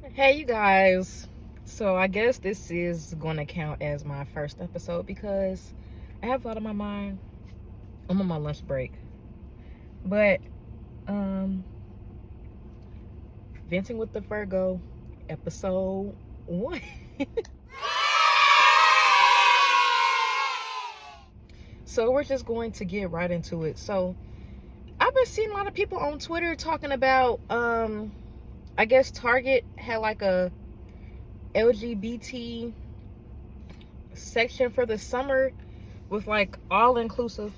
Hey, you guys. So, I guess this is going to count as my first episode because I have a lot on my mind. I'm on my lunch break. But, um, Venting with the Virgo, episode 1. So, we're just going to get right into it. So, I've been seeing a lot of people on Twitter talking about, I guess Target had like a LGBT section for the summer with like all inclusive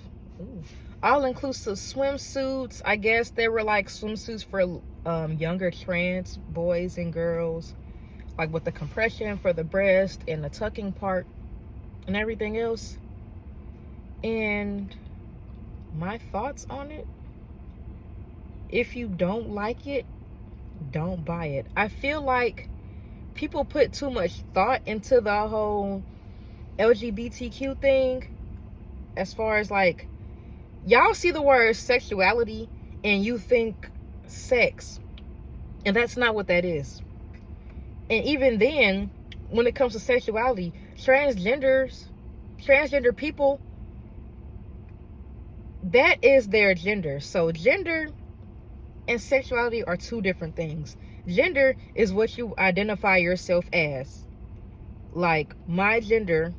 swimsuits. I guess there were like swimsuits for younger trans boys and girls, like with the compression for the breast and the tucking part and everything else. And my thoughts on it: if you don't like it, don't buy it. I feel like people put too much thought into the whole LGBTQ thing, as far as like, y'all see the word sexuality and you think sex, and that's not what that is. And even then, when it comes to sexuality, transgender people, that is their gender. So gender and sexuality are two different things. Gender is what you identify yourself as. Like my gender,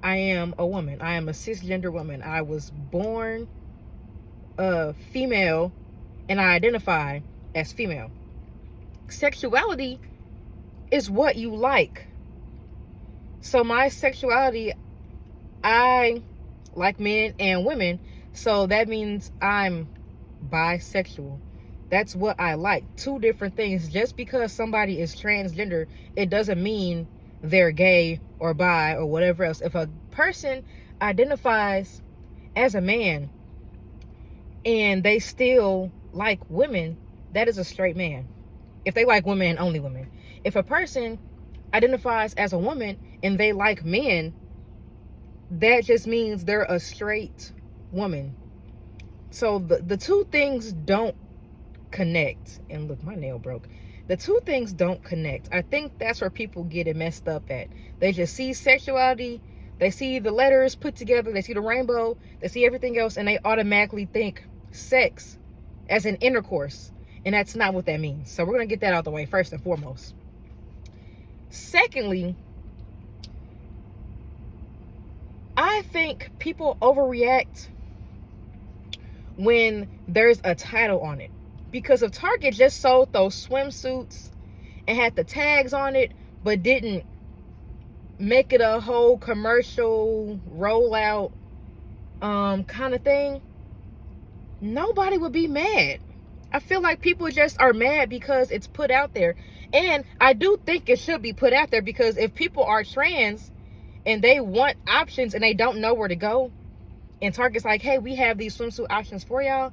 I am a woman. I am a cisgender woman. I was born female and I identify as female. Sexuality is what you like. So my sexuality, I like men and women. So that means I'm bisexual. That's what I like. Two different things. Just because somebody is transgender, it doesn't mean they're gay or bi or whatever else. If a person identifies as a man and they still like women, that is a straight man. If they like women and only women. If a person identifies as a woman and they like men, that just means they're a straight woman. So the two things don't connect. And look, my nail broke. The two things don't connect. I think that's where people get it messed up at. They just see sexuality, they see the letters put together, they see the rainbow, they see everything else, and they automatically think sex as an intercourse. And that's not what that means. So we're going to get that out the way first and foremost. Secondly, I think people overreact when there's a title on it. Because if Target just sold those swimsuits and had the tags on it, but didn't make it a whole commercial rollout kind of thing, nobody would be mad. I feel like people just are mad because it's put out there. And I do think it should be put out there, because if people are trans and they want options and they don't know where to go, and Target's like, hey, we have these swimsuit options for y'all,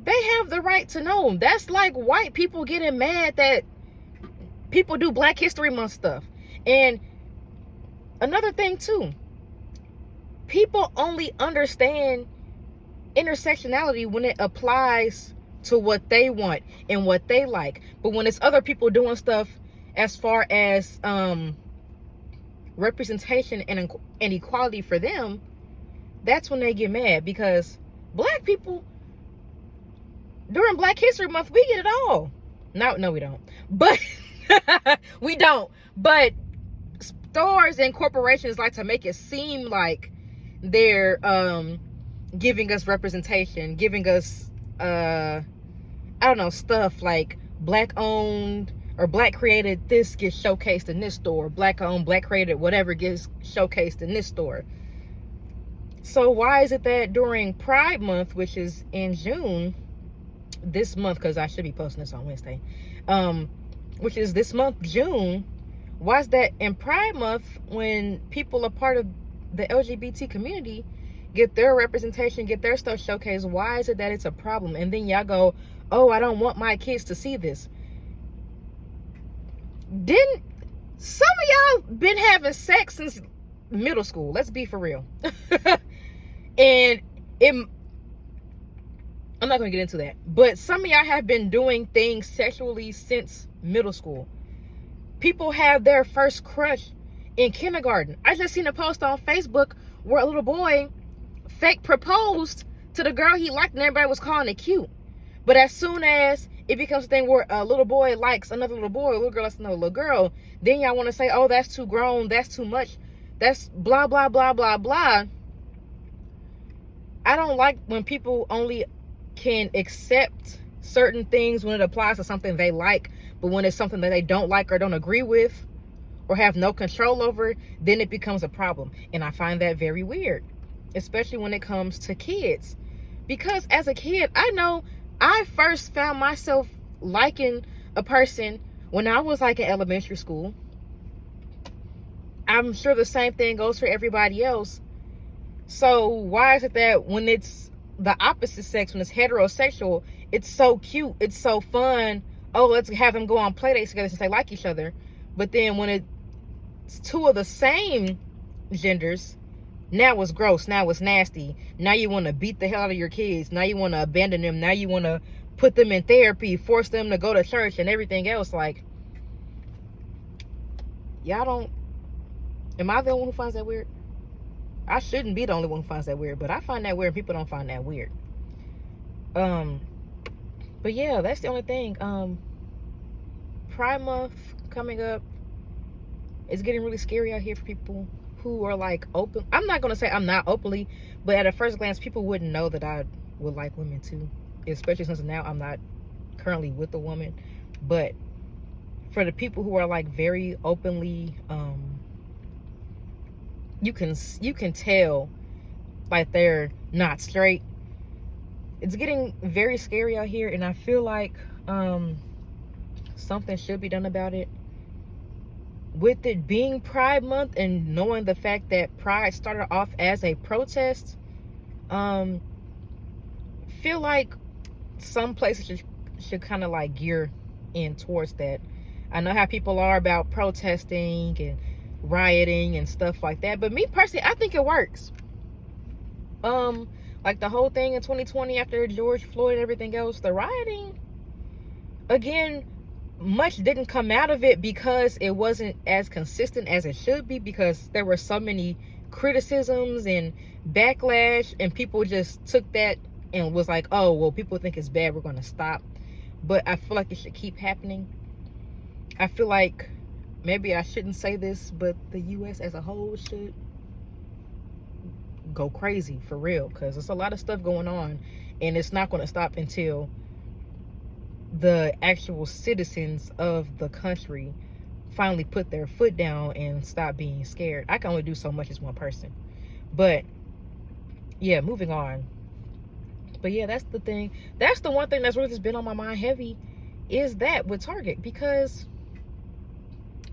they have the right to know. That's like white people getting mad that people do Black History Month stuff. And another thing too, people only understand intersectionality when it applies to what they want and what they like. But when it's other people doing stuff as far as representation and equality for them, that's when they get mad. Because Black people, during Black History Month, we get it all. No, we don't. But we don't. But stores and corporations like to make it seem like they're giving us representation, giving us stuff like Black owned or Black created, this gets showcased in this store. Black owned, Black created, whatever gets showcased in this store. So why is it that during Pride Month, which is in June, this month, because I should be posting this on Wednesday, which is this month, June, why is that in Pride Month, when people are part of the LGBT community get their representation, get their stuff showcased, why is it that it's a problem? And then y'all go, oh, I don't want my kids to see this. Didn't some of y'all been having sex since middle school? Let's be for real. And I'm not going to get into that. But some of y'all have been doing things sexually since middle school. People have their first crush in kindergarten. I just seen a post on Facebook where a little boy fake proposed to the girl he liked and everybody was calling it cute. But as soon as it becomes a thing where a little boy likes another little boy, a little girl likes another little girl, then y'all want to say, oh, that's too grown, that's too much, that's blah, blah, blah, blah, blah. I don't like when people only can accept certain things when it applies to something they like, but when it's something that they don't like or don't agree with or have no control over, then it becomes a problem. And I find that very weird, especially when it comes to kids. Because as a kid, I know I first found myself liking a person when I was like in elementary school. I'm sure the same thing goes for everybody else. So why is it that when it's the opposite sex, when it's heterosexual, it's so cute, it's so fun, oh, let's have them go on play dates together since they like each other. But then when it's two of the same genders, now it's gross, now it's nasty. Now you want to beat the hell out of your kids. Now you want to abandon them. Now you want to put them in therapy, force them to go to church and everything else. Like, y'all don't... Am I the only one who finds that weird? I shouldn't be the only one who finds that weird, but I find that weird and people don't find that weird. But yeah, that's the only thing. Pride Month coming up. It's getting really scary out here for people who are like open. I'm not gonna say I'm not openly, but at a first glance, people wouldn't know that I would like women too. Especially since now I'm not currently with a woman. But for the people who are like very openly, you can tell like they're not straight. It's getting very scary out here, and I feel like something should be done about it. With it being Pride Month and knowing the fact that Pride started off as a protest, feel like some places should kind of like gear in towards that. I know how people are about protesting and rioting and stuff like that, but me personally, I think it works. Like the whole thing in 2020 after George Floyd and everything else, the rioting, again, much didn't come out of it because it wasn't as consistent as it should be, because there were so many criticisms and backlash, and people just took that and was like, oh, well, people think it's bad, we're going to stop. But I feel like it should keep happening. I feel like maybe I shouldn't say this, but the U.S. as a whole should go crazy for real, because there's a lot of stuff going on, and it's not going to stop until the actual citizens of the country finally put their foot down and stop being scared. I can only do so much as one person. But yeah, moving on. But yeah, that's the thing. That's the one thing that's really just been on my mind heavy, is that with Target. Because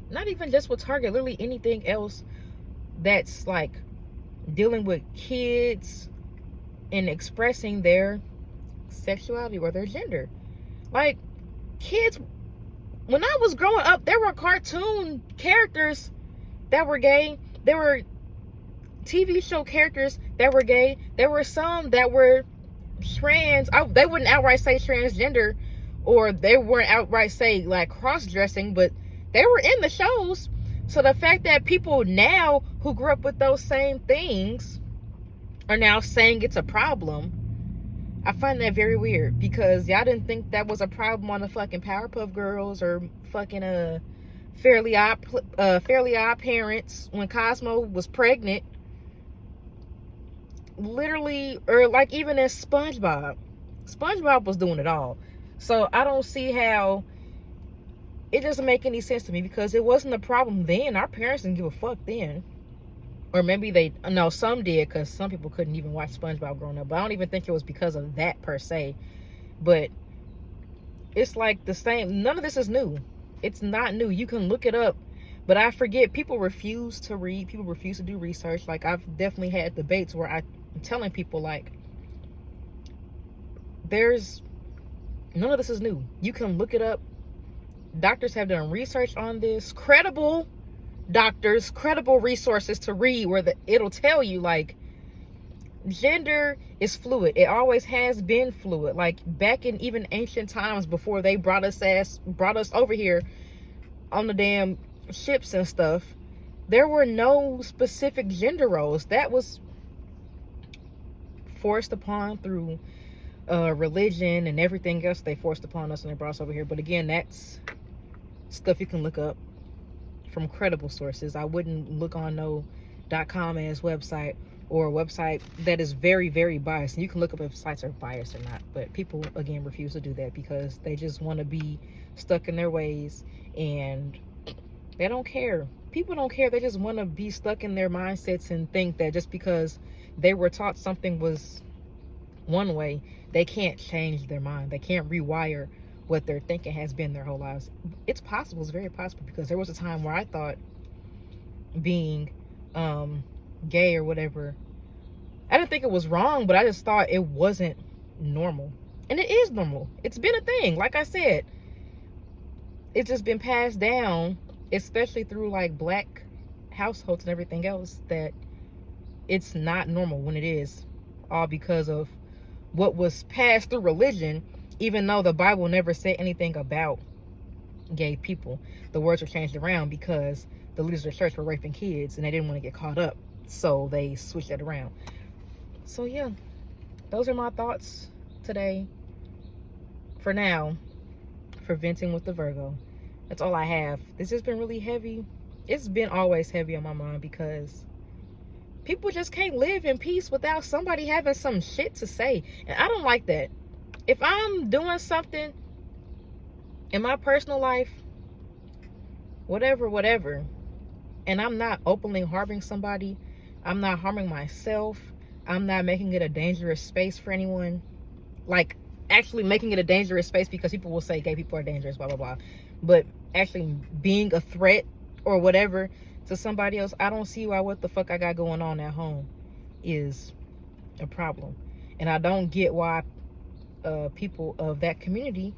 not even just with Target, literally anything else that's like dealing with kids and expressing their sexuality or their gender. Like, kids, when I was growing up, there were cartoon characters that were gay. There were TV show characters that were gay. There were some that were trans. They wouldn't outright say transgender, or they weren't outright say like cross-dressing, but they were in the shows. So the fact that people now who grew up with those same things are now saying it's a problem, I find that very weird, because y'all didn't think that was a problem on the fucking Powerpuff Girls or fucking Fairly Odd Parents when Cosmo was pregnant. Literally, or like even in SpongeBob was doing it all. So I don't see how it doesn't make any sense to me, because it wasn't a problem then. Our parents didn't give a fuck then. Or maybe some did, because some people couldn't even watch SpongeBob growing up. But I don't even think it was because of that per se. But it's like the same. None of this is new. It's not new. You can look it up. But I forget, people refuse to read. People refuse to do research. Like, I've definitely had debates where I'm telling people, like, none of this is new. You can look it up. Doctors have done research on this. Credible doctors, credible resources to read, where it'll tell you, like, Gender is fluid. It always has been fluid. Like back in even ancient times, before they brought us over here on the damn ships and stuff, there were no specific gender roles. That was forced upon through religion and everything else they forced upon us, and they brought us over here. But again, that's stuff you can look up from credible sources. I wouldn't look on no .com as website, or a website that is very, very biased. And you can look up if sites are biased or not, but people again refuse to do that because they just want to be stuck in their ways, and they don't care. People don't care. They just want to be stuck in their mindsets and think that just because they were taught something was one way, they can't change their mind. They can't rewire what their thinking has been their whole lives. It's possible. It's very possible, because there was a time where I thought being gay or whatever, I didn't think it was wrong, but I just thought it wasn't normal. And it is normal. It's been a thing. Like I said, it's just been passed down, especially through like black households and everything else, that it's not normal when it is, all because of what was passed through religion. Even though the Bible never said anything about gay people, the words were changed around because the leaders of the church were raping kids and they didn't want to get caught up, so they switched that around. So yeah, those are my thoughts today, for now, for venting with the Virgo. That's all I have. This has been really heavy. It's been always heavy on my mind, because people just can't live in peace without somebody having some shit to say. And I don't like that. If I'm doing something in my personal life, whatever, and I'm not openly harming somebody, I'm not harming myself, I'm not making it a dangerous space for anyone, like actually making it a dangerous space, because people will say gay people are dangerous, blah, blah, blah. But actually being a threat or whatever to somebody else, I don't see why what the fuck I got going on at home is a problem. And I don't get why people of that community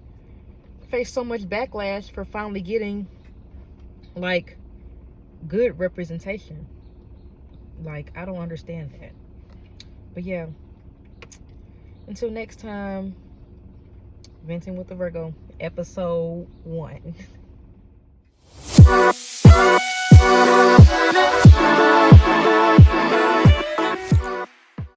face so much backlash for finally getting like good representation. Like, I don't understand that. But yeah, until next time, venting with the Virgo, episode 1.